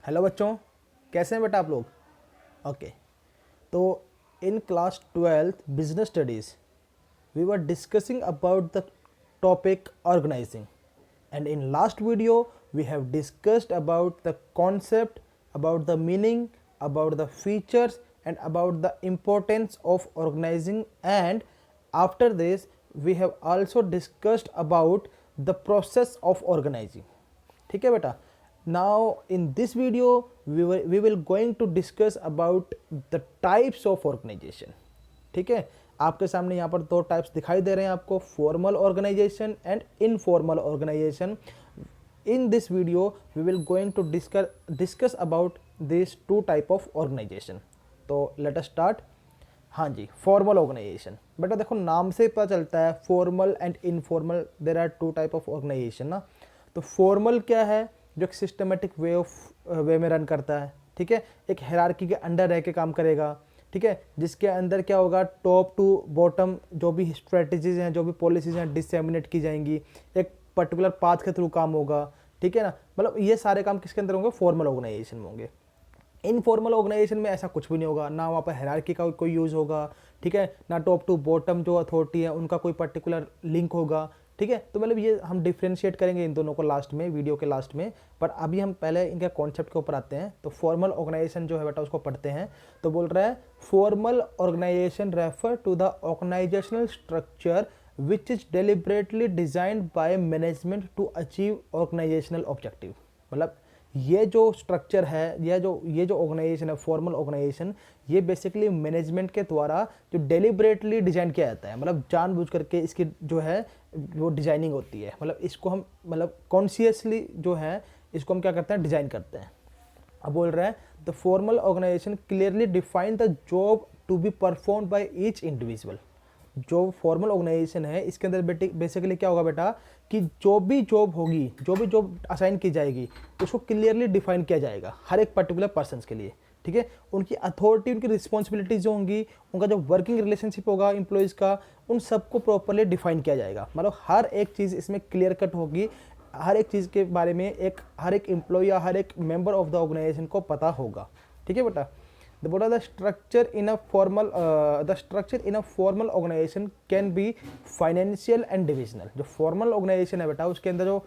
Hello बच्चों, कैसे हैं बेटा आप लोग? ओके, तो in class 12th business studies we were discussing about the topic organizing, and in last video we have discussed about the concept, about the meaning, about the features and about the importance of organizing, and after this we have also discussed about the process of organizing. ठीक है बेटा. Now in this video we will going to discuss about the types of organization. ठीक है, आपके सामने यहाँ पर दो टाइप्स दिखाई दे रहे हैं आपको, formal organization and informal organization. In this video we will going to discuss about this two type of organization. तो लेट अस स्टार्ट. हाँ जी, फॉर्मल ऑर्गेनाइजेशन. बेटा देखो, नाम से पता चलता है formal and informal, there are two type of organization ना. तो फॉर्मल क्या है? जो एक सिस्टमेटिक वे में रन करता है. ठीक है, एक हायरार्की के अंडर रह के काम करेगा. ठीक है, जिसके अंदर क्या होगा, टॉप टू बॉटम जो भी स्ट्रेटजीज हैं, जो भी पॉलिसीज हैं डिसेमिनेट की जाएंगी, एक पर्टिकुलर पाथ के थ्रू काम होगा. ठीक है ना, मतलब ये सारे काम किसके अंदर होंगे? फॉर्मल ऑर्गेनाइजेशन में होंगे. इनफॉर्मल ऑर्गेनाइजेशन में ऐसा कुछ भी नहीं होगा, ना वहाँ पर हायरार्की का कोई यूज़ होगा. ठीक है, ना टॉप टू बॉटम जो अथॉरिटी है उनका कोई पर्टिकुलर लिंक होगा. ठीक है, तो मतलब ये हम डिफ्रेंशिएट करेंगे इन दोनों को लास्ट में, वीडियो के लास्ट में. पर अभी हम पहले इनके कॉन्सेप्ट के ऊपर आते हैं. तो फॉर्मल ऑर्गेनाइजेशन जो है बेटा उसको पढ़ते हैं. तो बोल रहा है formal organization refer to the organizational structure which is deliberately designed by management to achieve organizational objective. मतलब ये जो स्ट्रक्चर है, ये जो ऑर्गेनाइजेशन है फॉर्मल ऑर्गेनाइजेशन, ये बेसिकली मैनेजमेंट के द्वारा जो डेलिबरेटली डिजाइन किया जाता है. मतलब जानबूझ करके इसकी जो है वो डिजाइनिंग होती है. मतलब इसको हम कॉन्शियसली जो है इसको हम क्या करते हैं, डिजाइन करते हैं. अब बोल रहा है the formal organization clearly define the job to be perform by each individual. जो फॉर्मल ऑर्गेनाइजेशन है इसके अंदर बेसिकली क्या होगा बेटा, कि जो भी जॉब होगी, जो भी जॉब असाइन की जाएगी उसको क्लियरली डिफाइन किया जाएगा हर एक पर्टिकुलर पर्सन के लिए. ठीक है, उनकी अथॉरिटी, उनकी रिस्पॉन्सिबिलिटीज जो होंगी, उनका जो वर्किंग रिलेशनशिप होगा एम्प्लॉयज़ का, उन सबको प्रॉपरली डिफाइन किया जाएगा. मतलब हर एक चीज़ इसमें क्लियर कट होगी, हर एक चीज़ के बारे में हर एक एम्प्लॉय या हर एक मेंबर ऑफ द ऑर्गेनाइजेशन को पता होगा. ठीक है बेटा. बोला the structure in a formal organization can be financial and divisional. जो फॉर्मल ऑर्गेनाइजेशन है बेटा उसके अंदर जो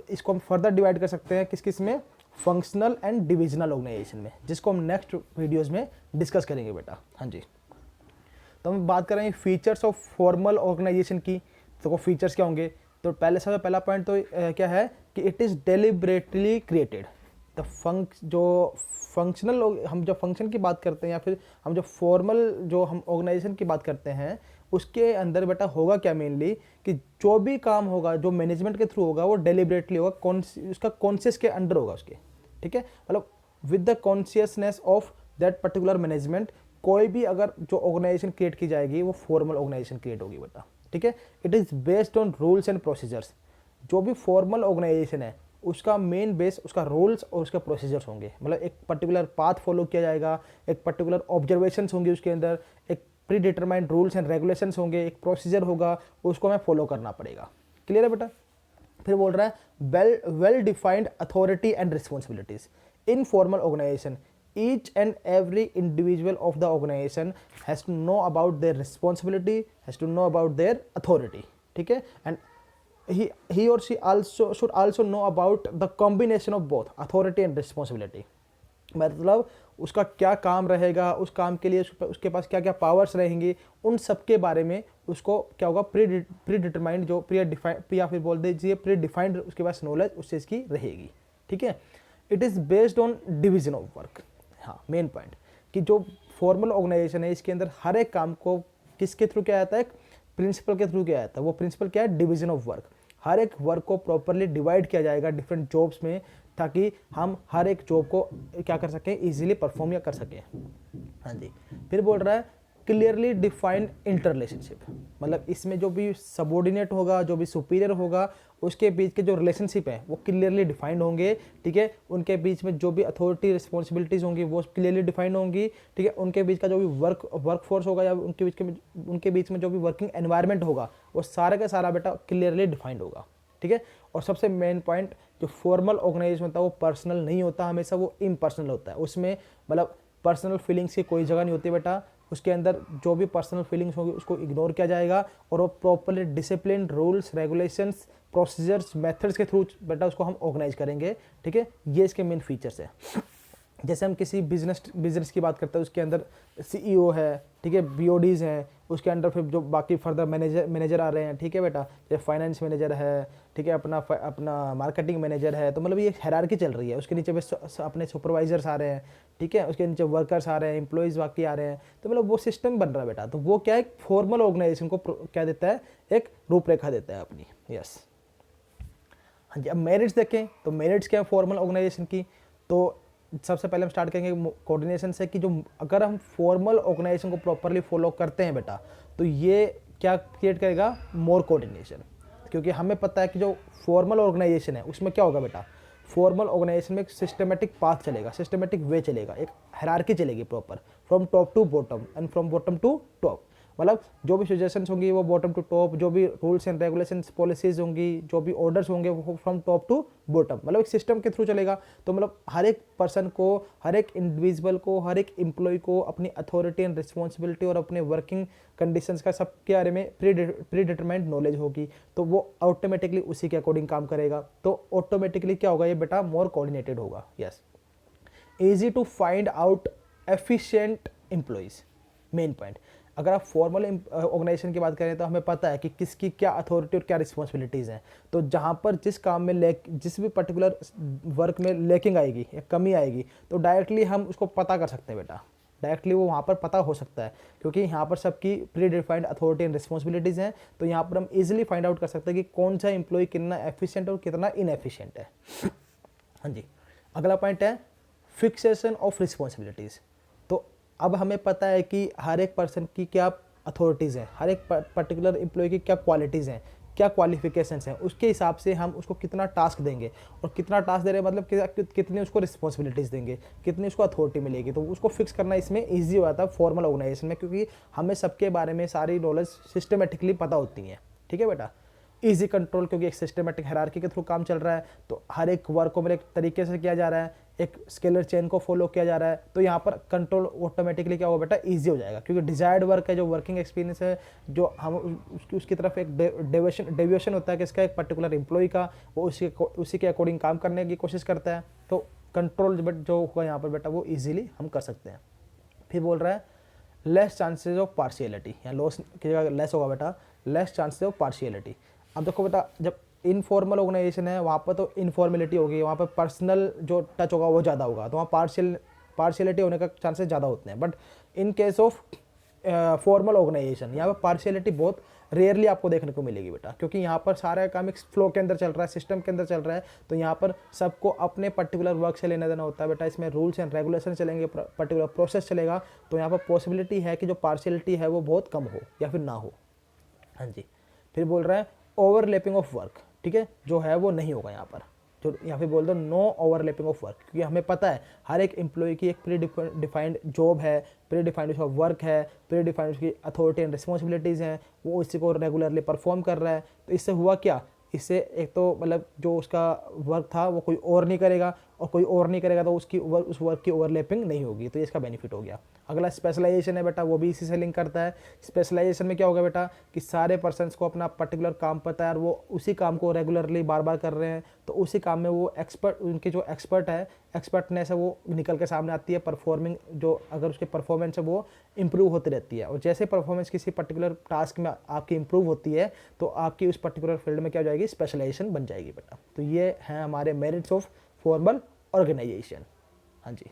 इसको हम फर्दर डिवाइड कर सकते हैं किस में, फंक्शनल एंड डिविजनल ऑर्गेनाइजेशन में, जिसको हम नेक्स्ट वीडियोस में डिस्कस करेंगे बेटा. हाँ जी, तो हम बात करेंगे फीचर्स ऑफ फॉर्मल ऑर्गेनाइजेशन की. तो वो फीचर्स क्या होंगे? तो सबसे पहला पॉइंट तो क्या है कि इट इज़ डेलिबरेटली क्रिएटेड. जो फंक्शनल, हम जो फंक्शन की बात करते हैं या फिर हम जो फॉर्मल जो हम ऑर्गेनाइजेशन की बात करते हैं उसके अंदर बेटा होगा क्या मेनली, कि जो भी काम होगा जो मैनेजमेंट के थ्रू होगा वो डेलिबरेटली होगा, उसका कॉन्शियस के अंडर होगा उसके. ठीक है, मतलब with the consciousness of that particular management कोई भी अगर जो ऑर्गेनाइजेशन क्रिएट की जाएगी वो फॉर्मल ऑर्गेनाइजेशन क्रिएट होगी बेटा. ठीक है, it is based on rules and procedures. जो भी फॉर्मल ऑर्गेनाइजेशन है उसका मेन बेस उसका रूल्स और उसके प्रोसीजर्स होंगे. मतलब एक पर्टिकुलर पाथ फॉलो किया जाएगा, एक पर्टिकुलर ऑब्जर्वेशंस होंगे उसके अंदर, एक pre determined rules and regulations होंगे, एक प्रोसीजर होगा, उसको हमें फॉलो करना पड़ेगा. क्लियर है बेटा. फिर बोल रहा है well defined authority and responsibilities. In formal organization each and every individual of the organization has to know about their responsibility, has to know about their authority. ठीक है, and he or she also should also know about the combination of both authority and responsibility. मतलब उसका क्या काम रहेगा, उस काम के लिए उसके पास क्या क्या पावर्स रहेंगी, उन सब के बारे में उसको क्या होगा, प्री डिटरमाइंड जो या फिर बोल दीजिए प्री डिफाइंड उसके पास नॉलेज उस चीज़ की रहेगी. ठीक है, it is based on division of work. हाँ, मेन पॉइंट कि जो फॉर्मल ऑर्गेनाइजेशन है इसके अंदर हर एक काम को किसके थ्रू किया जाता है, एक प्रिंसिपल के थ्रू किया जाता है. वो प्रिंसिपल क्या है? Division of work. हर एक वर्क को प्रॉपरली डिवाइड किया जाएगा डिफरेंट जॉब्स में, ताकि हम हर एक जॉब को क्या कर सकें, इजीली परफॉर्म या कर सकें. हाँ जी. फिर बोल रहा है क्लियरली डिफाइंड इंटर रिलेशनशिप. मतलब इसमें जो भी सबॉर्डिनेट होगा, जो भी सुपीरियर होगा, उसके बीच के जो रिलेशनशिप है वो क्लियरली डिफाइंड होंगे. ठीक है, उनके बीच में जो भी अथॉरिटी रिस्पॉन्सिबिलिटीज़ होंगी वो क्लियरली डिफाइंड होंगी. ठीक है, उनके बीच का जो भी वर्क फोर्स होगा या उनके बीच में जो भी वर्किंग एनवायरनमेंट होगा वो सारा का सारा बेटा क्लियरली डिफाइंड होगा. ठीक है, और सबसे मेन पॉइंट जो जो फॉर्मल ऑर्गेनाइजेशन होता है वो पर्सनल नहीं होता, हमेशा वो इम्पर्सनल होता है। उसमें मतलब पर्सनल फीलिंग्स की कोई जगह नहीं होती बेटा। उसके अंदर जो भी पर्सनल फीलिंग्स होंगी उसको इग्नोर किया जाएगा और वो properly discipline, rules, regulations, procedures, methods के थ्रू बेटा उसको हम ऑर्गेनाइज करेंगे। ठीक है, ये इसके मेन फीचर्स है। जैसे हम किसी बिजनेस की बात करते हैं, उसके अंदर सीईओ है, ठीक है, बीओडीज हैं, उसके अंडर फिर जो बाकी फर्दर मैनेजर आ रहे हैं, ठीक है बेटा, जैसे फाइनेंस मैनेजर है, ठीक है, अपना मार्केटिंग मैनेजर है। तो मतलब ये हायरार्की चल रही है। उसके नीचे अपने सुपरवाइजर्स आ रहे हैं, ठीक है, उसके नीचे वर्कर्स आ रहे हैं, एम्प्लॉयज़ बाकी आ रहे हैं। तो मतलब वो सिस्टम बन रहा है बेटा। तो वो क्या है, फॉर्मल ऑर्गेनाइजेशन को क्या देता है, एक रूपरेखा देता है अपनी। यस, हाँ जी। अब मेरिट्स देखें तो मेरिट्स क्या है फॉर्मल ऑर्गेनाइजेशन की। तो सबसे पहले हम स्टार्ट करेंगे कोऑर्डिनेशन से कि जो अगर हम फॉर्मल ऑर्गेनाइजेशन को प्रॉपरली फॉलो करते हैं बेटा, तो ये क्या क्रिएट करेगा, मोर कोऑर्डिनेशन। क्योंकि हमें पता है कि जो फॉर्मल ऑर्गेनाइजेशन है उसमें क्या होगा बेटा, फॉर्मल ऑर्गेनाइजेशन में एक सिस्टमेटिक पाथ चलेगा, सिस्टमेटिक वे चलेगा, एक हायरार्की चलेगी proper, from top to bottom and from bottom to top. मतलब जो भी सजेशंस होंगी वो बॉटम टू टॉप, जो भी रूल्स एंड रेगुलेशंस पॉलिसीज होंगी, जो भी ऑर्डर्स होंगे वो फ्रॉम टॉप टू बॉटम, मतलब एक सिस्टम के थ्रू चलेगा। तो मतलब हर एक पर्सन को, हर एक इंडिविजुअल को, हर एक एम्प्लॉय को अपनी अथॉरिटी एंड रिस्पॉन्सिबिलिटी और अपने वर्किंग कंडीशंस का सबके बारे में प्री डिटरमाइंड नॉलेज होगी। तो वो ऑटोमेटिकली उसी के अकॉर्डिंग काम करेगा। तो ऑटोमेटिकली क्या होगा, ये बेटा मोर कोऑर्डिनेटेड होगा। Yes, easy to find out efficient employees, main point. अगर आप फॉर्मल ऑर्गेनाइजेशन की बात करें तो हमें पता है कि किसकी क्या अथॉरिटी और क्या रिस्पॉन्सिबिलिटीज़ हैं। तो जहाँ पर जिस काम में जिस भी पर्टिकुलर वर्क में लैकिंग आएगी या कमी आएगी, तो डायरेक्टली हम उसको पता कर सकते हैं बेटा। डायरेक्टली वो वहाँ पर पता हो सकता है, क्योंकि यहाँ पर सबकी pre defined authority and responsibilities हैं। तो यहाँ पर हम इजीली फाइंड आउट कर सकते हैं कि कौन सा एम्प्लॉय कितना एफिशिएंट और कितना इनएफिशिएंट है। हाँ जी। अगला पॉइंट है फिक्सेशन ऑफ रिस्पॉन्सिबिलिटीज़। तो अब हमें पता है कि हर एक पर्सन की क्या अथॉरिटीज़ हैं, हर एक पर्टिकुलर एम्प्लॉय की क्या क्वालिटीज़ हैं, क्या क्वालिफिकेशंस हैं, उसके हिसाब से हम उसको कितना टास्क देंगे। और कितना टास्क दे रहे हैं मतलब कितनी उसको रिस्पॉन्सिबिलिटीज़ देंगे, कितनी उसको अथॉरिटी मिलेगी। तो उसको फिक्स करना इसमें ईजी हो जाता है फॉर्मल ऑर्गेनाइजेशन में, क्योंकि हमें सबके बारे में सारी नॉलेज सिस्टमेटिकली पता होती हैं। ठीक है बेटा, इजी कंट्रोल, क्योंकि एक सिस्टमेटिक हायरार्की के थ्रू काम चल रहा है। तो हर एक वर्क को मेरे तरीके से किया जा रहा है, एक स्केलर चेन को फॉलो किया जा रहा है। तो यहाँ पर कंट्रोल ऑटोमेटिकली क्या होगा बेटा, इजी हो जाएगा। क्योंकि डिजायर्ड वर्क है, जो वर्किंग एक्सपीरियंस है, जो हम उसकी तरफ एक डेविएशन होता है कि इसका एक पर्टिकुलर एम्प्लॉय का, वो उसी के अकॉर्डिंग काम करने की कोशिश करता है। तो कंट्रोल जो होगा यहाँ पर बेटा वो ईजिली हम कर सकते हैं। फिर बोल रहा है लेस चांसेस ऑफ पार्शियलिटी, या लॉस की जगह लेस होगा बेटा, लेस चांसेस ऑफ पार्शियलिटी। अब देखो बेटा, जब इनफॉर्मल ऑर्गेनाइजेशन है वहाँ पर तो इनफॉर्मेलिटी होगी, वहाँ पर पर्सनल जो टच होगा वो ज़्यादा होगा, तो वहाँ पार्शियलिटी होने का चांसेस ज़्यादा होते हैं। But in case of formal organization यहाँ पर पार्शियलिटी बहुत रेयरली आपको देखने को मिलेगी बेटा, क्योंकि यहाँ पर सारा काम एक फ्लो के अंदर चल रहा है, सिस्टम के अंदर चल रहा है। तो यहाँ पर सबको अपने पर्टिकुलर वर्क से लेना देना होता है बेटा। इसमें रूल्स एंड रेगुलेशन चलेंगे, पर्टिकुलर प्रोसेस चलेगा। तो यहाँ पर पॉसिबिलिटी है कि जो पार्शियलिटी है वो बहुत कम हो या फिर ना हो। हाँ जी। फिर बोल रहा है ओवरलैपिंग ऑफ वर्क, ठीक है, जो है वो नहीं होगा यहाँ पर। जो यहाँ पे बोल दो नो ओवरलैपिंग ऑफ वर्क, क्योंकि हमें पता है हर एक एम्प्लॉय की एक प्री डिफाइंड जॉब है, प्री डिफाइंड उसका वर्क है, प्री डिफाइंड उसकी अथॉरिटी एंड रिस्पॉन्सिबिलिटीज़ हैं, वो इसी को रेगुलरली परफॉर्म कर रहा है। तो इससे हुआ क्या, इससे एक तो मतलब जो उसका वर्क था वो कोई और नहीं करेगा, और कोई और नहीं करेगा तो उस वर्क की ओवरलैपिंग नहीं होगी। तो ये इसका बेनिफिट हो गया। अगला स्पेशलाइजेशन है बेटा, वो भी इसी से लिंक करता है। स्पेशलाइजेशन में क्या होगा बेटा कि सारे पर्सन्स को अपना पर्टिकुलर काम पता है और वो उसी काम को रेगुलरली बार बार कर रहे हैं। तो उसी काम में वो एक्सपर्ट, उनके जो एक्सपर्टनेस है वो निकल के सामने आती है। परफॉर्मिंग जो अगर उसकी परफॉर्मेंस है वो इंप्रूव होती रहती है। और जैसे परफॉर्मेंस किसी पर्टिकुलर टास्क में आपकी इंप्रूव होती है तो आपकी उस पर्टिकुलर फील्ड में क्या हो जाएगी, स्पेशलाइजेशन बन जाएगी बेटा। तो ये हैं हमारे मेरिट्स ऑफ फॉर्मल ऑर्गेनाइजेशन। हाँ जी।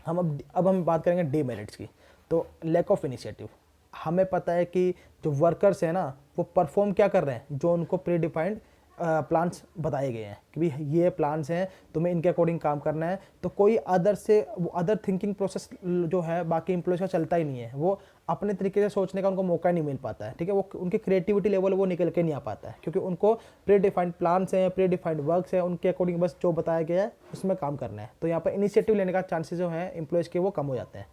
अब हम बात करेंगे डीमेरिट्स की। तो लैक ऑफ इनिशिएटिव, हमें पता है कि जो वर्कर्स हैं ना वो परफॉर्म क्या कर रहे हैं, जो उनको प्री डिफाइंड प्लान्स बताए गए हैं कि भाई ये प्लान्स हैं, तुम्हें इनके अकॉर्डिंग काम करना है। तो कोई अदर थिंकिंग प्रोसेस जो है बाकी एम्प्लॉयज का चलता ही नहीं है। वो अपने तरीके से सोचने का उनको मौका नहीं मिल पाता है। ठीक है, वो उनकी क्रिएटिविटी लेवल वो निकल के नहीं आ पाता है, क्योंकि उनको प्री डिफाइंड प्लान्स हैं, प्री डिफाइंड वर्क्स हैं, उनके अकॉर्डिंग बस जो बताया गया है उसमें काम करना है। तो यहाँ पर इनिशिएटिव लेने का चांसेस जो है एम्प्लॉयज़ के वो कम हो जाते हैं।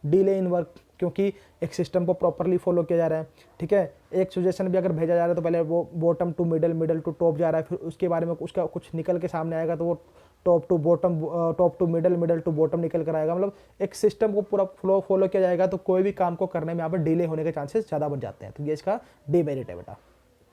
डिले इन वर्क, क्योंकि एक सिस्टम को प्रॉपरली फॉलो किया जा रहा है, ठीक है। एक सजेशन भी अगर भेजा जा रहा है तो पहले वो bottom to middle, middle to top जा रहा है, फिर उसके बारे में उसका कुछ निकल के सामने आएगा तो वो top to bottom, top to middle, middle to bottom निकल कर आएगा। मतलब एक सिस्टम को पूरा फ्लो फॉलो किया जाएगा तो कोई भी काम को करने में यहाँ पर डिले होने के चांसेस ज़्यादा बन जाते हैं। तो ये इसका डीमेरिट है बेटा।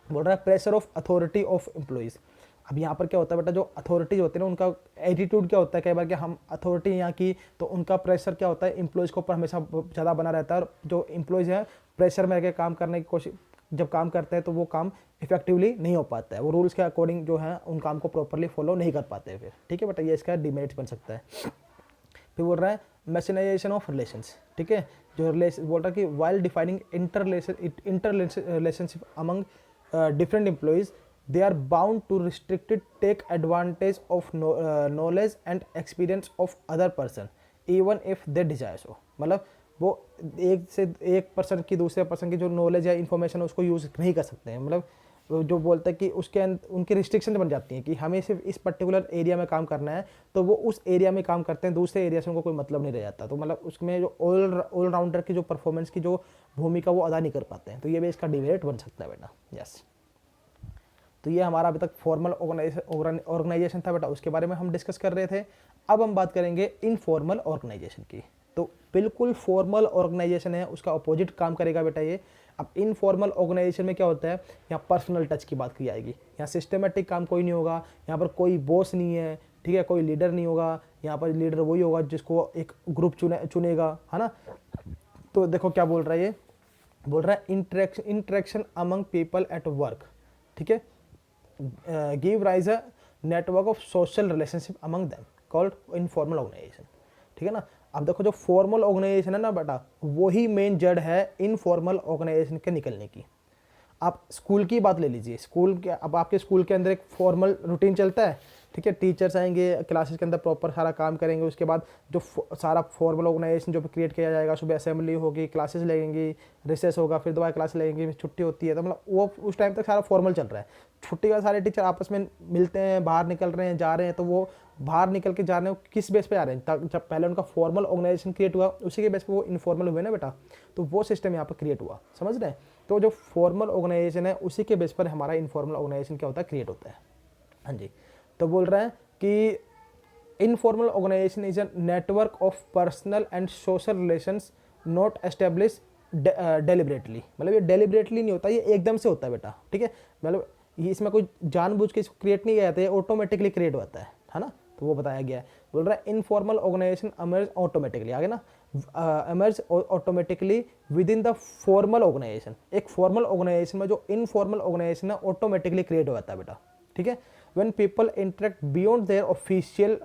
बोल रहा है pressure of authority of employees. अब यहाँ पर क्या होता है बेटा, जो अथॉरिटीज होते हैं ना उनका एटीट्यूड क्या होता है, कई बार कि हम अथॉरिटी यहाँ की, तो उनका प्रेशर क्या होता है एम्प्लॉइज़ के ऊपर हमेशा ज़्यादा बना रहता है। और जो एम्प्लॉइज़ हैं प्रेशर में रह के काम करने की कोशिश जब काम करते हैं तो वो काम इफेक्टिवली नहीं हो पाता है, वो रूल्स के अकॉर्डिंग जो है उन काम को प्रॉपरली फॉलो नहीं कर पाते हैं फिर, ठीक है बेटा। ये इसका डिमेरिट्स बन सकता है। फिर बोल रहा है मैशनाइजेशन ऑफ रिलेशंस, ठीक है। जो रिलेशन बोल रहा है कि while defining inter relationship among different employees, they are bound to restricted take advantage of knowledge and experience of other person even if they desire so। मतलब वो एक पर्सन की दूसरे पर्सन की जो नॉलेज या इन्फॉर्मेशन है उसको यूज़ नहीं कर सकते हैं। मतलब जो बोलते हैं कि उसके उनकी रिस्ट्रिक्शन बन जाती हैं कि हमें सिर्फ इस पर्टिकुलर एरिया में काम करना है, तो वो उस एरिया में काम करते हैं, दूसरे एरिया से उनको कोई मतलब नहीं रह जाता। तो मतलब उसमें जो ऑलराउंडर की जो परफॉर्मेंस की जो भूमिका वो अदा नहीं कर पाते हैं। तो ये भी इसका डिमेरिट बन सकता है बेटा। यस, तो ये हमारा अभी तक फॉर्मल ऑर्गेनाइजेशन था बेटा, उसके बारे में हम डिस्कस कर रहे थे। अब हम बात करेंगे इनफॉर्मल ऑर्गेनाइजेशन की। तो बिल्कुल फॉर्मल ऑर्गेनाइजेशन है उसका अपोजिट काम करेगा बेटा ये। अब इनफॉर्मल ऑर्गेनाइजेशन में क्या होता है, यहाँ पर्सनल टच की बात की जाएगी, यहाँ सिस्टमेटिक काम कोई नहीं होगा, यहाँ पर कोई बॉस नहीं है, ठीक है, कोई लीडर नहीं होगा। यहाँ पर लीडर वही होगा जिसको एक ग्रुप चुनेगा, है ना। तो देखो क्या बोल रहा है ये, बोल रहा है interaction among people at work, ठीक है, give rise a network of social relationship among them called informal organization, ठीक है ना। अब देखो जो फॉर्मल ऑर्गेनाइजेशन है ना बेटा, वही मेन जड़ है इनफॉर्मल ऑर्गेनाइजेशन के निकलने की। आप स्कूल की बात ले लीजिए, स्कूल के अब आपके स्कूल के अंदर एक फॉर्मल रूटीन चलता है, ठीक है। टीचर्स आएंगे क्लासेस के अंदर प्रॉपर सारा काम करेंगे, उसके बाद जो सारा फॉर्मल ऑर्गेनाइजेशन जो क्रिएट किया जाएगा, सुबह असेंबली होगी, क्लासेस लगेंगी, रिसेस होगा, फिर दोबारा क्लास लगेंगी, छुट्टी होती है। तो मतलब वो उस टाइम तक सारा फॉर्मल चल रहा है। छुट्टी का सारे टीचर आपस में मिलते हैं, बाहर निकल रहे हैं, जा रहे हैं, तो वो बाहर निकल के जा रहे हैं किस बेस पे आ रहे हैं, जब पहले उनका फॉर्मल ऑर्गेनाइजेशन क्रिएट हुआ उसी के बेस पे वो इनफॉर्मल हुए ना बेटा। तो वो सिस्टम यहाँ पर क्रिएट हुआ, समझ रहे हैं। तो जो फॉर्मल ऑर्गेनाइजेशन है उसी के बेस पर हमारा इनफॉर्मल ऑर्गेनाइजेशन क्या होता है, क्रिएट होता है। हाँ जी, तो बोल रहे हैं कि informal organization is a network of personal and social relations not establish deliberately. मतलब ये डेलिबरेटली नहीं होता, ये एकदम से होता है बेटा, ठीक है। मतलब ये इसमें कोई जानबूझ के इसको क्रिएट नहीं किया जाता है, ऑटोमेटिकली क्रिएट होता है ना। तो वो बताया गया है। बोल रहा है इनफॉर्मल ऑर्गेनाइजेशन अमर्ज ऑटोमेटिकली, आगे ना, emerge automatically within the formal organization. एक फॉर्मल ऑर्गेनाइजेशन में जो इनफॉर्मल ऑर्गेनाइजेशन है ऑटोमेटिकली क्रिएट हो जाता है बेटा, ठीक है। When people interact beyond their official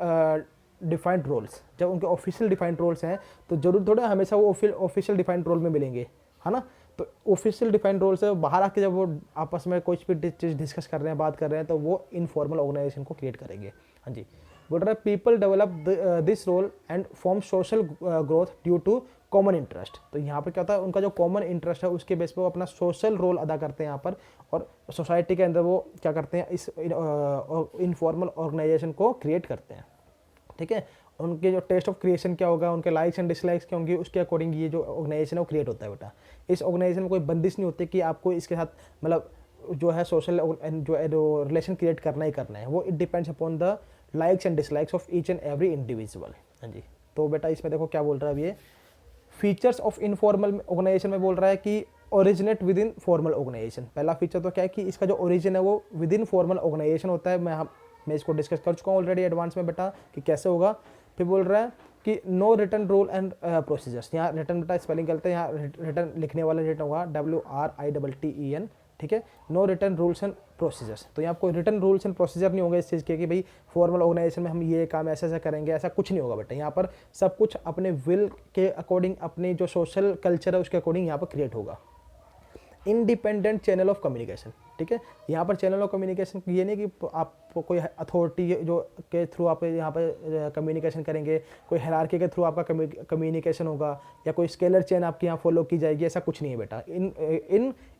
defined roles, जब उनके ऑफिशियल डिफाइंड रोल्स हैं तो जरूर थोड़ा हमेशा वो ऑफिशियल डिफाइंड रोल में मिलेंगे, है ना। तो ऑफिशियल डिफाइंड रोल से बाहर आके जब वो आपस में कोई भी चीज़ डिस्कस कर रहे हैं, बात कर रहे हैं, तो वो इनफॉर्मल ऑर्गेनाइजेशन को क्रिएट करेंगे। हाँ जी, बोल रहा है people develop this role and form social growth due to common interest. तो यहाँ पर क्या होता है, उनका जो कॉमन इंटरेस्ट है उसके बेस पे वो अपना सोशल रोल अदा करते हैं यहाँ पर, और सोसाइटी के अंदर वो क्या करते हैं, इस इनफॉर्मल ऑर्गेनाइजेशन को क्रिएट करते हैं, ठीक है। उनके जो टेस्ट ऑफ क्रिएशन क्या होगा, उनके लाइक्स एंड डिसलाइक्स क्या होंगी, उसके अकॉर्डिंग ये जो ऑर्गेनाइजेशन है वो क्रिएट होता है बेटा। इस ऑर्गेनाइजेशन में कोई बंदिश नहीं होती कि आपको इसके साथ मतलब जो है सोशल जो रिलेशन क्रिएट करना ही करना है, वो it depends upon the likes and dislikes of each and every individual. हाँ जी, तो बेटा इसमें देखो क्या बोल रहा है अब ये फीचर्स ऑफ इनफॉर्मल ऑर्गेनाइजेशन में बोल रहा है कि originate within formal organization. पहला फीचर तो क्या है कि इसका जो ओरिजिन है वो विद इन फॉर्मल ऑर्गेनाइजेशन होता है। मैं इसको डिस्कस कर चुका हूँ ऑलरेडी एडवांस में बेटा कि कैसे होगा। फिर बोल रहा है कि no written rule and procedures, यहाँ रिटर्न बेटा स्पेलिंग करते हैं, यहाँ रिटर्न लिखने वाला रिटर्न होगा WRITTEN, ठीक है। No written rules and procedures, तो यहाँ कोई रिटर्न रूल्स एंड प्रोसीजर नहीं होंगे इस चीज़ के कि भाई फॉर्मल ऑर्गेनाइजेशन में हम ये काम ऐसे ऐसा करेंगे, ऐसा कुछ नहीं होगा बेटा। यहाँ पर सब कुछ अपने विल के अकॉर्डिंग, अपने जो सोशल कल्चर है उसके अकॉर्डिंग यहाँ पर क्रिएट होगा। इंडिपेंडेंट चैनल ऑफ कम्युनिकेशन, ठीक है। यहाँ पर चैनल ऑफ कम्युनिकेशन ये नहीं कि आप कोई अथॉरिटी जो के थ्रू आप यहाँ पर कम्युनिकेशन करेंगे, कोई हायरार्की के थ्रू आपका कम्युनिकेशन होगा, या कोई स्केलर चेन आपके यहाँ फॉलो की जाएगी, ऐसा कुछ नहीं है बेटा।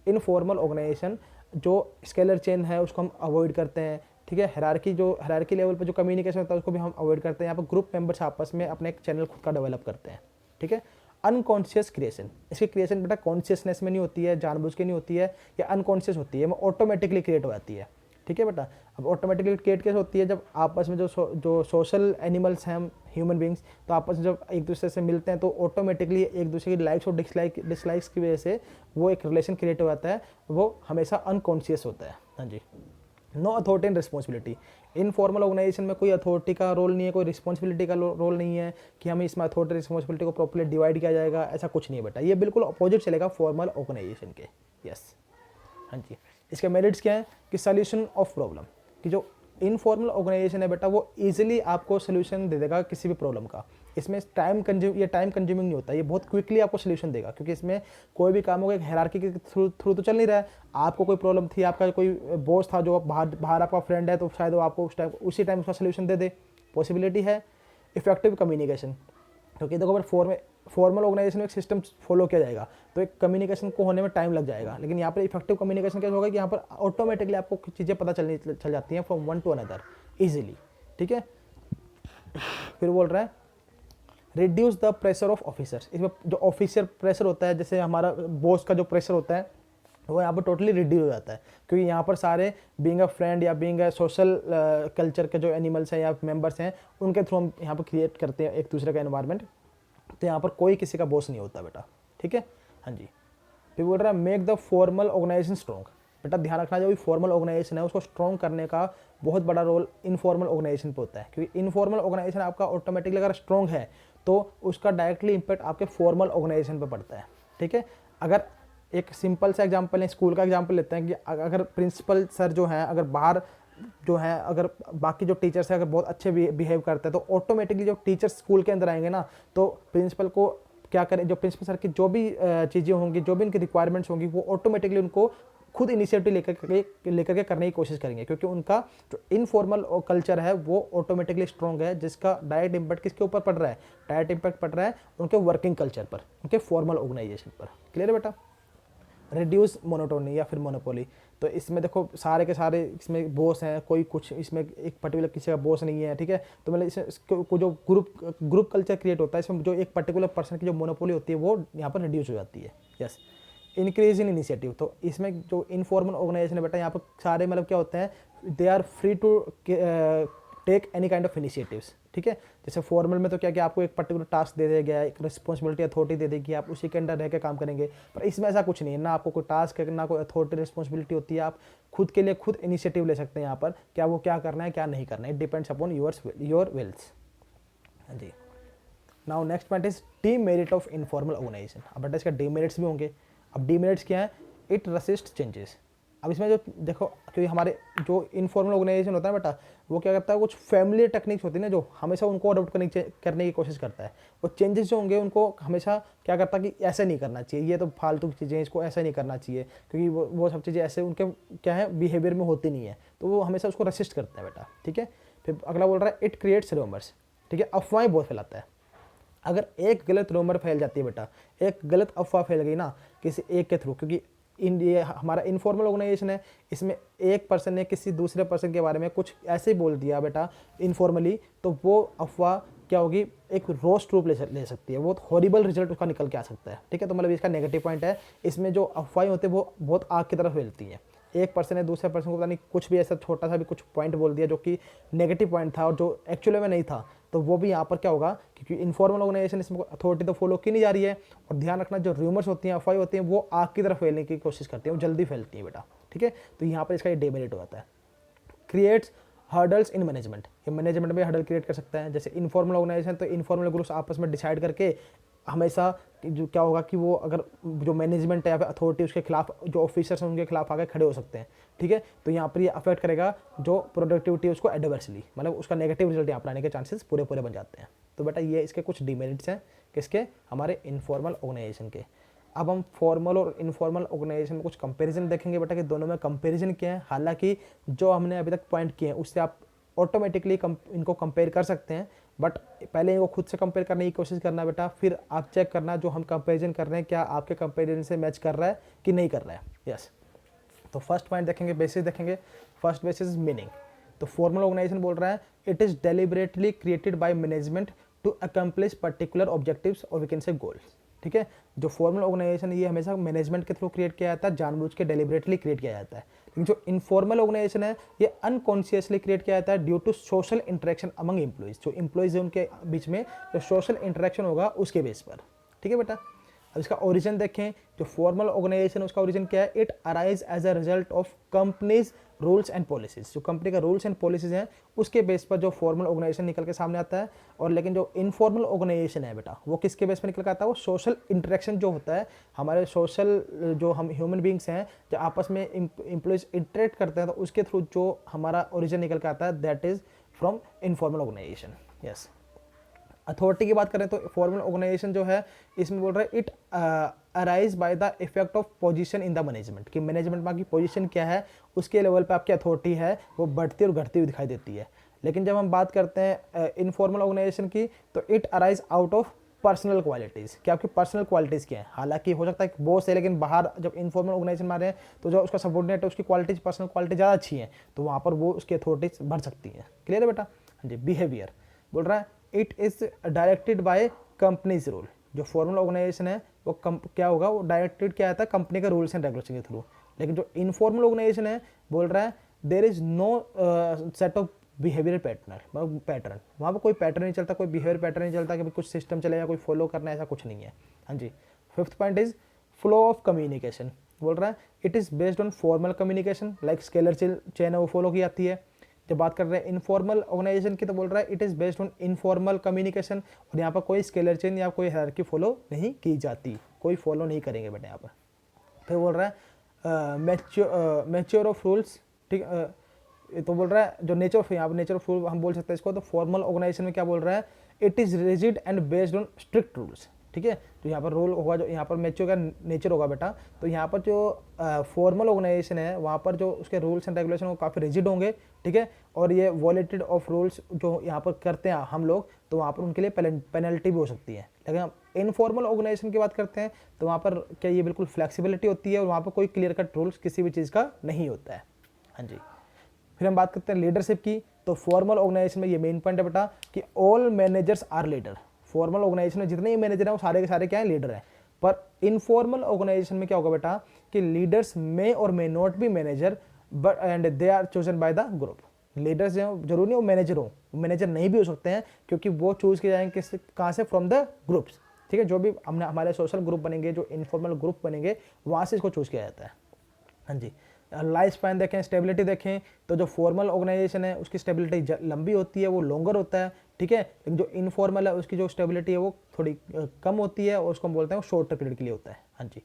इनफॉर्मल ऑर्गेनाइजेशन जो स्केलर चेन है उसको हम अवॉइड करते हैं, ठीक है। हायरार्की लेवल पर जो कम्युनिकेशन होता है उसको भी हम अवॉइड करते हैं। यहाँ पर ग्रुप मेंबर्स आपस में अपने एक चैनल खुद का डेवलप करते हैं, ठीक है। Unconscious creation. इसकी क्रिएशन बेटा कॉन्शियसनेस में नहीं होती है, जानबूझ के नहीं होती है, या अनकॉन्शियस होती है, वो ऑटोमेटिकली क्रिएट हो जाती है। ठीक है बेटा। अब ऑटोमेटिकली क्रिएट कैसे होती है, जब आपस में जो सोशल एनिमल्स हैं हम ह्यूमन बींग्स, तो आपस में जब एक दूसरे से मिलते हैं तो ऑटोमेटिकली एक दूसरे की लाइक्स और डिसलाइक्स की वजह से वो एक रिलेशन क्रिएट हो जाता है, वो हमेशा अनकॉन्शियस होता है। हाँ जी। No authority and responsibility. Informal organisation में कोई अथॉरिटी का रोल नहीं है, कोई रिस्पॉन्सिबिलिटी का रोल नहीं है कि हमें इसमें अथॉरिटी रिस्पॉन्सिबिलिटी को प्रॉपर्ली डिवाइड किया जाएगा, ऐसा कुछ नहीं है बेटा। ये बिल्कुल अपोजिट चलेगा फॉर्मल ऑर्गेनाइजेशन के। यस। हाँ जी। इसके मेरिट्स क्या है कि सोल्यूशन ऑफ प्रॉब्लम, कि जो इनफॉर्मल ऑर्गेनाइजेशन है बेटा वो इजीली आपको सोल्यूशन दे देगा किसी भी प्रॉब्लम का। इसमें टाइम कंज्यूमिंग नहीं होता, ये बहुत क्विकली आपको सोल्यूशन देगा, क्योंकि इसमें कोई भी काम होगा एक हायरार्की के थ्रू तो चल नहीं रहा है। आपको कोई प्रॉब्लम थी, आपका कोई बॉस था जो बाहर आपका फ्रेंड है, तो शायद वो आपको उसी टाइम उसका सोल्यूशन दे दे, पॉसिबिलिटी है। इफेक्टिव कम्युनिकेशन, क्योंकि देखो अगर फॉर्मल ऑर्गेनाइजेशन में एक सिस्टम फॉलो किया जाएगा तो एक कम्युनिकेशन को होने में टाइम लग जाएगा, लेकिन यहाँ पर इफेक्टिव कम्युनिकेशन कैसे होगा कि यहाँ पर ऑटोमेटिकली आपको चीज़ें पता चल जाती हैं from one two another easily. ठीक है। फिर बोल रहा है reduce the pressure of officers. इसमें जो ऑफिसर प्रेशर होता है, जैसे हमारा बॉस का जो प्रेशर होता है, वो यहाँ पर टोटली रिड्यूस हो जाता है, क्योंकि यहाँ पर सारे बीइंग अ फ्रेंड या बीइंग अ सोशल कल्चर के जो एनिमल्स हैं या मेंबर्स हैं, उनके थ्रू हम यहाँ पर क्रिएट करते हैं एक दूसरे का एनवायरनमेंट। तो यहाँ पर कोई किसी का बॉस नहीं होता बेटा। ठीक है। हाँ जी। फिर बोल रहा है make the formal organization strong. बेटा ध्यान रखना, जो भी फॉर्मल ऑर्गेनाइजेशन है उसको स्ट्रॉन्ग करने का बहुत बड़ा रोल इनफॉर्मल ऑर्गेनाइजेशन पे होता है, क्योंकि इनफॉर्मल ऑर्गेनाइजेशन आपका ऑटोमेटिकली अगर स्ट्रॉन्ग है तो उसका डायरेक्टली इंपैक्ट आपके फॉर्मल ऑर्गेनाइजेशन पे पड़ता है। ठीक है। अगर एक सिंपल सा एग्जांपल है, स्कूल का एग्जांपल लेते हैं कि अगर प्रिंसिपल सर जो हैं अगर बाहर जो है, अगर बाकी जो टीचर्स हैं अगर बहुत अच्छे बिहेव करते हैं, तो ऑटोमेटिकली जो टीचर्स स्कूल के अंदर आएंगे ना, तो प्रिंसिपल को क्या करें, जो प्रिंसिपल सर की जो भी चीज़ें होंगी, जो भी उनकी रिक्वायरमेंट्स होंगी, वो ऑटोमेटिकली उनको खुद इनिशिएटिव लेकर के करने की कोशिश करेंगे, क्योंकि उनका जो इनफॉर्मल कल्चर है वो ऑटोमेटिकली स्ट्रॉन्ग है, जिसका डायरेक्ट इंपैक्ट किसके ऊपर पड़ रहा है, डायरेक्ट इंपैक्ट पड़ रहा है उनके वर्किंग कल्चर पर, उनके फॉर्मल ऑर्गेनाइजेशन पर। क्लियर है बेटा। रिड्यूस मोनोटोनी या फिर मोनोपोली, तो इसमें देखो सारे के सारे इसमें बॉस हैं, कोई कुछ इसमें एक पर्टिकुलर किसी का बॉस नहीं है। ठीक है। तो मतलब इसको जो ग्रुप कल्चर क्रिएट होता है, इसमें जो एक पर्टिकुलर पर्सन की जो मोनोपोली होती है वो यहाँ पर रिड्यूस हो जाती है। यस। इंक्रीज इन इनिशिएटिव, तो इसमें जो इनफॉर्मल ऑर्गेनाइजेशन है बेटा, यहाँ पर सारे मतलब क्या होते हैं, they are free to take any kind of initiatives. ठीक है। जैसे फॉर्मल में तो क्या कि आपको एक पर्टिकुलर टास्क दे दिया गया है, एक रिस्पॉन्सिबिलिटी अथॉरिटी दे देगी, आप उसी के अंडर रह के काम करेंगे। पर इसमें ऐसा कुछ नहीं है, ना आपको कोई टास्क है, ना कोई अथॉरिटी रिस्पॉन्सिबिलिटी होती है, आप खुद के लिए खुद इनिशिएटिव ले सकते हैं यहाँ पर, क्या वो क्या करना है क्या नहीं करना है, it depends upon your wills. हाँ जी। Now next point is demerit of informal organisation. अब बेटा इसका डीमेरिट्स भी होंगे। अब डीमेरिट्स क्या है, इट रसिस्ट चेंजेस। अब इसमें जो देखो, क्योंकि हमारे जो इनफॉर्मल ऑर्गेनाइजेशन होता है बेटा, वो क्या करता है, कुछ फैमिली टेक्निक्स होती है ना, जो हमेशा उनको अडोप्ट करने की कोशिश करता है। वो चेंजेस जो होंगे उनको हमेशा क्या करता है कि ऐसे नहीं करना चाहिए, ये तो फालतू की चीज़ें, इसको ऐसा नहीं करना चाहिए, क्योंकि वो सब चीज़ें ऐसे उनके क्या है बिहेवियर में होती नहीं है, तो वो हमेशा उसको रसिस्ट करता है बेटा। ठीक है। फिर अगला बोल रहा है इट क्रिएट्स रूमर्स। ठीक है। अफवाहें बहुत फैलाता है। अगर एक गलत रूमर फैल जाती है बेटा, एक गलत अफवाह फैल गई ना किसी एक के थ्रू, क्योंकि ये हमारा इनफॉर्मल ऑर्गेनाइजेशन है, इसमें एक पर्सन ने किसी दूसरे पर्सन के बारे में कुछ ऐसे ही बोल दिया बेटा इनफॉर्मली, तो वो अफवाह क्या होगी, एक रोस्ट रूप ले सकती है, बहुत हॉरिबल रिजल्ट उसका निकल के आ सकता है। ठीक है। तो मतलब इसका नेगेटिव पॉइंट है, इसमें जो अफवाहें होती है वो बहुत आग की तरफ फैलती हैं। एक पर्सन ने दूसरे पर्सन को पता नहीं कुछ भी ऐसा छोटा सा भी कुछ पॉइंट बोल दिया जो कि नेगेटिव पॉइंट था और जो एक्चुअली में नहीं था, तो वो भी यहाँ पर क्या होगा, क्योंकि इनफॉर्मल ऑर्गेनाइजेशन इसमें अथॉरिटी तो फॉलो की नहीं जा रही है। और ध्यान रखना, जो रूमर्स होती हैं, अफवाहें होती हैं, वो आग की तरफ फैलने की कोशिश करती हैं, वो जल्दी फैलती हैं बेटा। ठीक है। तो यहाँ पर इसका ये डेमेरिट हो जाता है। क्रिएट्स हर्डल्स इन मैनेजमेंट, ये मैनेजमेंट में हर्डल क्रिएट कर सकता है। जैसे इनफॉर्मल ऑर्गेनाइजेशन, तो इनफॉर्मल ग्रुप्स आपस में डिसाइड करके हमेशा जो क्या होगा कि वो अगर जो मैनेजमेंट है या फिर अथॉरिटी उसके खिलाफ, जो ऑफिसर्स हैं उनके खिलाफ आगे खड़े हो सकते हैं। ठीक है। तो यहाँ पर ये अफेक्ट करेगा जो प्रोडक्टिविटी है उसको एडवर्सली, मतलब उसका नेगेटिव रिजल्ट यहाँ पर आने के चांसेस पूरे बन जाते हैं। तो बेटा ये इसके कुछ डिमेरिट्स हैं, किसके, हमारे इनफॉर्मल ऑर्गेनाइजेशन के। अब हम फॉर्मल और इनफॉर्मल ऑर्गेनाइजेशन में कुछ कंपैरिजन देखेंगे बेटा कि दोनों में कंपैरिजन क्या है। हालांकि जो हमने अभी तक पॉइंट किए हैं उससे आप ऑटोमेटिकली इनको कंपेयर कर सकते हैं, बट पहले इनको खुद से कंपेयर करने की कोशिश करना बेटा, फिर आप चेक करना जो हम कंपेरिजन कर रहे हैं क्या आपके कंपेरिजन से मैच कर रहा है कि नहीं कर रहा है। यस। तो फर्स्ट पॉइंट देखेंगे, बेसिस देखेंगे। First basis meaning. तो फॉर्मल ऑर्गेनाइजेशन बोल रहा है it is deliberately created by management to accomplish particular objectives और वी कैन से गोल्स। ठीक है। जो फॉर्मल ऑर्गेनाइजेशन ये हमेशा मैनेजमेंट के थ्रू क्रिएट किया जाता है, जानबूझ के डेलिबरेटली क्रिएट किया जाता है। लेकिन जो इनफॉर्मल ऑर्गेनाइजेशन है ये अनकॉन्शियसली क्रिएट किया जाता है due to social interaction among employees. जो एम्प्लॉइज है उनके बीच में जो सोशल इंटरेक्शन होगा उसके बेस पर, ठीक है बेटा। अब इसका ओरिजिन देखें, जो फॉर्मल ऑर्गेनाइजेशन उसका ओरिजिन क्या है, it arise as a result of companies rules and policies. जो कंपनी का रूल्स एंड पॉलिसीज हैं उसके बेस पर जो फॉर्मल ऑर्गेनाइजेशन निकल के सामने आता है। और लेकिन जो इनफॉर्मल ऑर्गेनाइजेशन है बेटा वो किसके बेस पर निकल के आता है, वो सोशल इंटरेक्शन जो होता है, हमारे सोशल जो हम ह्यूमन बींग्स हैं जो आपस में एम्प्लॉयज इंटरेक्ट करते हैं, तो उसके थ्रू जो हमारा ओरिजिन निकल के आता है that is from informal organization. Yes. Authority की बात करें तो फॉर्मल ऑर्गेनाइजेशन जो है इसमें बोल रहा है it arise by the effect of position in the management, कि मैनेजमेंट में आपकी पोजीशन क्या है उसके लेवल पे आपकी अथॉरिटी है वो बढ़ती और घटती हुई दिखाई देती है। लेकिन जब हम बात करते हैं इनफॉर्मल ऑर्गेनाइजेशन की तो it arise out of personal qualities, कि आपकी पर्सनल क्वालिटीज़ क्या है। हालांकि हो सकता है कि बॉस है लेकिन बाहर जब इनफॉर्मल ऑर्गेनाइजेशन में आ रहे हैं तो जो उसका सबॉर्डिनेट है उसकी क्वालिटीज पर्सनल क्वालिटी ज़्यादा अच्छी है तो वहाँ पर वो उसकी अथॉरिटीज बढ़ सकती है। क्लियर है बेटा। हाँ जी। बिहेवियर बोल रहा है it is directed by companies rule. जो फॉर्मल ऑर्गेनाइजेशन है वो क्या होगा, वो डायरेक्टेड क्या आता है कंपनी का रूल्स एंड रेगुलेशन के थ्रू। लेकिन जो इनफॉर्मल ऑर्गेनाइजेशन है बोल रहा है there is no set of behaviour pattern, वहाँ पर कोई पैटर्न नहीं चलता, कोई बिहेवियर पैटर्न नहीं चलता कि कुछ सिस्टम चलेगा कोई फॉलो करना, ऐसा कुछ नहीं है। हाँ जी। Fifth point is flow of communication. बोल रहा है it is based on formal communication like scalar chain है वो फॉलो की जाती है। जब बात कर रहे हैं इनफॉर्मल ऑर्गेनाइजेशन की तो बोल रहा है it is based on informal communication, और यहाँ पर कोई स्केलर चेन या कोई हायरार्की फॉलो नहीं की जाती, कोई फॉलो नहीं करेंगे बेटा यहाँ पर। फिर बोल रहा है मैच्योर ऑफ रूल्स, ठीक। तो बोल रहा है जो नेचर ऑफ, यहाँ पर नेचर ऑफ रूल हम बोल सकते हैं इसको। तो फॉर्मल ऑर्गेनाइजेशन में क्या बोल रहा है it is rigid and based on strict rules, ठीक है। तो यहाँ पर रूल होगा, जो यहाँ पर मैच्योर का नेचर होगा बेटा। तो यहाँ पर जो फॉर्मल ऑर्गेनाइजेशन है वहाँ पर जो उसके रूल्स एंड रेगुलेशन वो काफ़ी रिजिड होंगे, ठीक है। और ये वॉलेटेड ऑफ रूल्स जो यहाँ पर करते हैं हम लोग तो वहाँ पर उनके लिए पेनल्टी भी हो सकती है। लेकिन हम इनफॉर्मल ऑर्गेनाइजेशन की बात करते हैं तो वहाँ पर क्या ये बिल्कुल फ्लेक्सिबिलिटी होती है और वहाँ पर कोई क्लियर कट रूल्स किसी भी चीज़ का नहीं होता है। हाँ जी। फिर हम बात करते हैं लीडरशिप की। तो फॉर्मल ऑर्गेनाइजेशन में ये मेन पॉइंट है बेटा कि all managers are leader. Formal organization में जितने ही मैनेजर हैं वो सारे के सारे क्या हैं, लीडर हैं। पर इनफॉर्मल ऑर्गेनाइजेशन में क्या होगा बेटा कि लीडर्स मे और may not be manager but and they are chosen by the group. Leaders जो जरूरी नहीं वो मैनेजर हो, मैनेजर नहीं भी हो सकते हैं क्योंकि वो चूज किए जाएंगे किस कहाँ से, फ्रॉम द ग्रुप्स, ठीक है। जो भी हमने हमारे सोशल ग्रुप बनेंगे, जो इनफॉर्मल ग्रुप बनेंगे वहाँ से इसको चूज किया जाता है। हाँ जी। लाइफ स्पैन देखें, स्टेबिलिटी देखें तो जो फॉर्मल ऑर्गेनाइजेशन है उसकी स्टेबिलिटी लंबी होती है, वो लॉन्गर होता है, ठीक है। लेकिन जो इनफॉर्मल है उसकी जो स्टेबिलिटी है वो थोड़ी कम होती है और उसको हम बोलते हैं वो शॉर्टर पीरियड के लिए होता है। हाँ जी।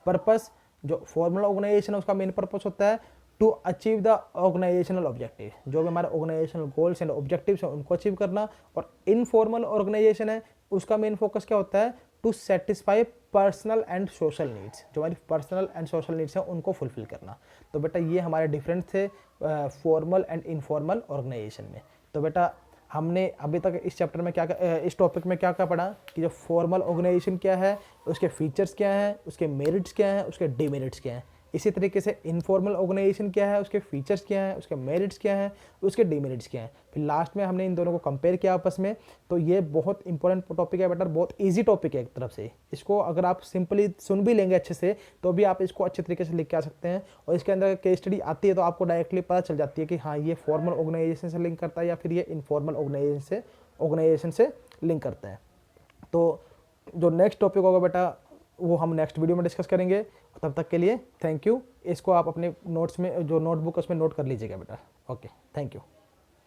पर्पस, जो फॉर्मल ऑर्गेनाइजेशन है उसका मेन पर्पस होता है to achieve the organizational objective, जो भी हमारे ऑर्गेनाइजेशनल गोल्स एंड ऑब्जेक्टिव्स हैं उनको अचीव करना। और इनफॉर्मल ऑर्गेनाइजेशन है उसका मेन फोकस क्या होता है to satisfy personal and social needs, जो हमारी पर्सनल एंड सोशल नीड्स हैं उनको फुलफिल करना। तो बेटा ये हमारे डिफरेंस थे फॉर्मल एंड इनफॉर्मल ऑर्गेनाइजेशन में। तो बेटा हमने अभी तक इस चैप्टर में क्या इस टॉपिक में क्या क्या पढ़ा कि जो फॉर्मल ऑर्गेनाइजेशन क्या है, उसके फीचर्स क्या हैं, उसके मेरिट्स क्या हैं, उसके डिमेरिट्स क्या हैं। इसी तरीके से इनफॉर्मल ऑर्गेनाइजेशन क्या है, उसके फीचर्स क्या हैं, उसके मेरिट्स क्या हैं, उसके डिमेरिट्स क्या हैं। फिर लास्ट में हमने इन दोनों को कंपेयर किया आपस में। तो ये बहुत इंपॉर्टेंट टॉपिक है बेटा, बहुत ईजी टॉपिक है एक तरफ से। इसको अगर आप सिंपली सुन भी लेंगे अच्छे से तो भी आप इसको अच्छे तरीके से लिख के आ सकते हैं। और इसके अंदर केस स्टडी आती है तो आपको डायरेक्टली पता चल जाती है कि हाँ ये फॉर्मल ऑर्गेनाइजेशन से लिंक करता है या फिर ये इनफॉर्मल ऑर्गेनाइजेशन से लिंक करता है। तो जो नेक्स्ट टॉपिक होगा बेटा वो हम नेक्स्ट वीडियो में डिस्कस करेंगे। तब तक के लिए थैंक यू। इसको आप अपने नोट्स में जो नोटबुक उसमें नोट कर लीजिएगा बेटा। Okay, thank you.